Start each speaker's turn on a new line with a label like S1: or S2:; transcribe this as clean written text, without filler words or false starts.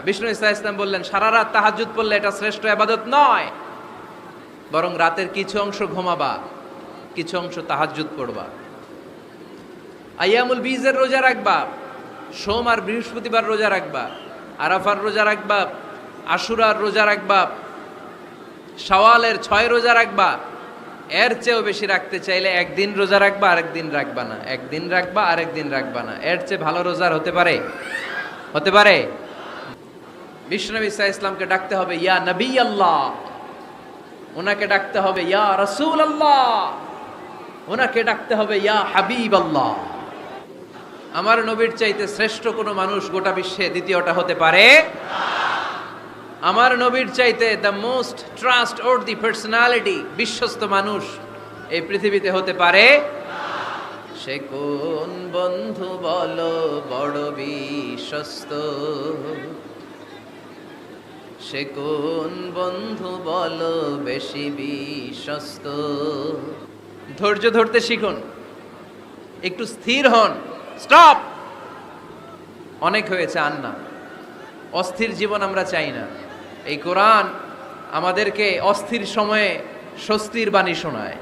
S1: বিষ্ণু ঈসা ইসলাম বললেন সারা রাত তাহাজ্জুদ পড়লে এটা শ্রেষ্ঠ ইবাদত নয়, বরং রাতের কিছু অংশ ঘুমাবা, কিছু অংশ তাহাজ্জুদ পড়বা। আইয়ামুল বীজের রোজা রাখবা, সোম আর বৃহস্পতিবার রোজা রাখবা, আরাফার রোজা রাখবা, আশুরার রোজা রাখবা, শাওয়ালের 6 রোজা রাখবা। এর চেয়েও বেশি রাখতে চাইলে একদিন রোজা রাখবা, আরেকদিন রাখবা না, একদিন রাখবা, আরেকদিন রাখবা না। এর চেয়ে ভালো রোজার হতে পারে? হতে পারে? বিষ্ণু ঈসা ইসলামকে ডাকতে হবে ইয়া নবী আল্লাহ, ওনাকে ডাকতে হবে ইয়া রাসূল আল্লাহ, ওনাকে ডাকতে হবে ইয়া হাবিব আল্লাহ। আমার নবীর চাইতে শ্রেষ্ঠ কোনো মানুষ গোটা বিশ্বে দ্বিতীয়টা হতে পারে? আমার নবীর চাইতে the most trust worthy personality, বিশ্বস্ত মানুষ এই পৃথিবীতে হতে পারে? সে কোন বন্ধু বলো বড় বিশ্বস্ত, সে কোন বন্ধু বলো বেশি বিশ্বস্ত। ধৈর্য ধরতে শিখুন, একটু স্থির হন। স্টপ, অনেক হয়েছে, আর না। অস্থির জীবন আমরা চাই না। এই কোরআন আমাদেরকে অস্থির সময়ে স্বস্তির বাণী শোনায়।